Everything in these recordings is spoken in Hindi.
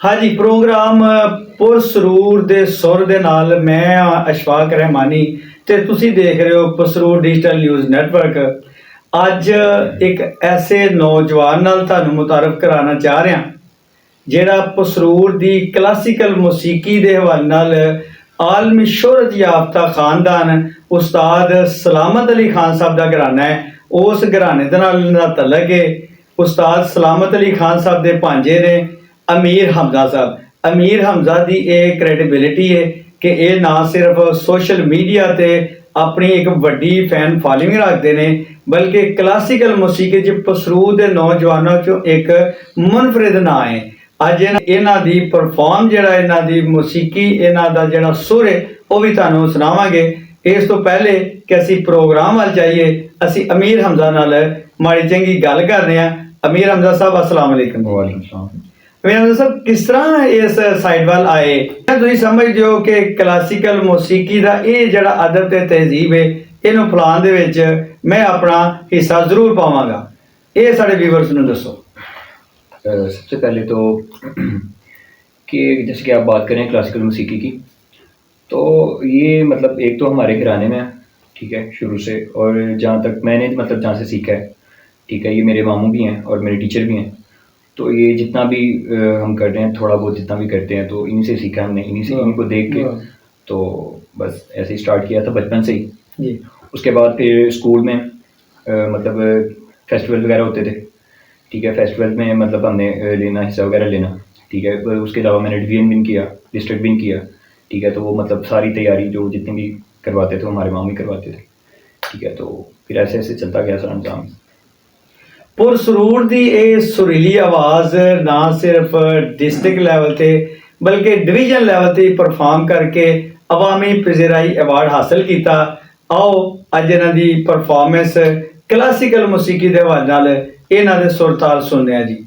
हाँ जी, प्रोग्राम पुरसरूर दे सुर दे नाल मैं अशफाक रहमानी ते तुसी देख रहे हो पसरूर डिजिटल न्यूज़ नेटवर्क। ਅੱਜ ਇੱਕ ਐਸੇ ਨੌਜਵਾਨ ਨਾਲ ਤੁਹਾਨੂੰ ਮੁਤਾਰਫ ਕਰਾਉਣਾ ਚਾਹ ਰਿਹਾ ਜਿਹੜਾ ਪਸਰੂਰ ਦੀ ਕਲਾਸੀਕਲ ਮੌਸੀਕੀ ਦੇ ਹਵਾਲੇ ਨਾਲ ਆਲਮੀ ਸ਼ੋਹਰਤ ਯਾਫਤਾ ਖਾਨਦਾਨ ਉਸਤਾਦ ਸਲਾਮਤ ਅਲੀ ਖਾਨ ਸਾਹਿਬ ਦਾ ਘਰਾਣਾ ਹੈ। ਉਸ ਘਰਾਣੇ ਦੇ ਨਾਲ ਇਹਨਾਂ ਦਾ ਤਲਕ ਹੈ। ਉਸਤਾਦ ਸਲਾਮਤ ਅਲੀ ਖਾਨ ਸਾਹਿਬ ਦੇ ਭਾਂਜੇ ਨੇ ਅਮੀਰ ਹਮਜ਼ਾ ਸਾਹਿਬ। ਅਮੀਰ ਹਮਜ਼ਾ ਦੀ ਇਹ ਕ੍ਰੈਡੀਬਿਲਿਟੀ ਹੈ ਕਿ ਇਹ ਨਾ ਸਿਰਫ ਸੋਸ਼ਲ ਮੀਡੀਆ ਤੇ ਆਪਣੀ ਇੱਕ ਵੱਡੀ ਫੈਨ ਫਾਲੋਇੰਗ ਰੱਖਦੇ ਨੇ ਬਲਕਿ ਕਲਾਸੀਕਲ ਮੌਸੀਕੀ 'ਚ ਪਸਰੂਰ ਦੇ ਨੌਜਵਾਨਾਂ 'ਚੋਂ ਇੱਕ ਮੁਨਫਰਿਦ ਨਾਂ ਹੈ। ਅੱਜ ਇਹਨਾਂ ਦੀ ਪਰਫਾਰਮ ਜਿਹੜਾ ਇਹਨਾਂ ਦੀ ਮੌਸੀਕੀ ਇਹਨਾਂ ਦਾ ਜਿਹੜਾ ਸੁਰ ਹੈ ਉਹ ਵੀ ਤੁਹਾਨੂੰ ਸੁਣਾਵਾਂਗੇ। ਇਸ ਤੋਂ ਪਹਿਲੇ ਕਿ ਅਸੀਂ ਪ੍ਰੋਗਰਾਮ ਵੱਲ ਜਾਈਏ ਅਸੀਂ ਅਮੀਰ ਹਮਜ਼ਾ ਨਾਲ ਮਾੜੀ ਚੰਗੀ ਗੱਲ ਕਰਨੇ ਆ। ਅਮੀਰ ਹਮਜ਼ਾ ਸਾਹਿਬ अस्सलाम वालेकुम। वालेकुम सलाम। ਅਮੀਰ ਹਮਜ਼ਾ ਸਾਹਿਬ ਕਿਸ ਤਰ੍ਹਾਂ ਇਸ ਸਾਈਡ ਵੱਲ ਆਏ? ਤੁਸੀਂ ਸਮਝਦੇ ਹੋ ਕਿ ਕਲਾਸੀਕਲ ਮੌਸੀਕੀ ਦਾ ਇਹ ਜਿਹੜਾ ਅਦਬ ਤੇ ਤਹਿਜ਼ੀਬ ਹੈ ਇਹਨੂੰ ਫਲਾਣ ਦੇ ਵਿੱਚ मैं अपना हिस्सा ज़रूर पावांगा, ये साढ़े व्यूवर्स ने दसो। सबसे पहले तो कि जैसे कि आप बात करें क्लासिकल मौसीकी की, तो ये मतलब एक तो हमारे घराने में है, ठीक है, शुरू से, और जहाँ तक मैंने मतलब जहाँ से सीखा है, ठीक है, ये मेरे मामू भी हैं और मेरे टीचर भी हैं, तो ये जितना भी हम कर रहे हैं थोड़ा बहुत जितना भी करते हैं तो इन्हीं से सीखा हमने, इन्हीं को देख के तो बस ऐसे ही स्टार्ट किया था बचपन से ही। उसके बाद फिर स्कूल में मतलब फेस्टिवल वगैरह होते थे, ठीक है, फेस्टिवल में मतलब हमने लेना हिस्सा वगैरह लेना, ठीक है। उसके अलावा मैंने डिवीजन विन किया, डिस्ट्रिक्ट विन किया, ठीक है। तो वो मतलब सारी तैयारी जो जितनी भी करवाते थे वो हमारे मामू ही करवाते थे, ठीक है। तो फिर ऐसे ऐसे चलता गया सर अंजाम। पुरसरूर दी ये सुरीली आवाज़ ना सिर्फ डिस्ट्रिक्ट लेवल ते बल्कि डिवीजन लेवल ते परफॉर्म करके अवामी पज़ीराई अवार्ड हासिल किया। आओ अज इन्हां दी परफॉर्मेंस क्लासिकल मौसीकी दे हवाले नाल इन्हां दे सुर ताल सुनने जी।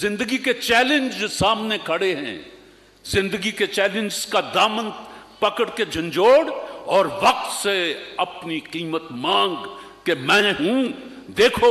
जिंदगी के चैलेंज सामने खड़े हैं, जिंदगी के चैलेंज का दामन पकड़ के झंझोड़ और वक्त से अपनी कीमत मांग कि मैं हूं, देखो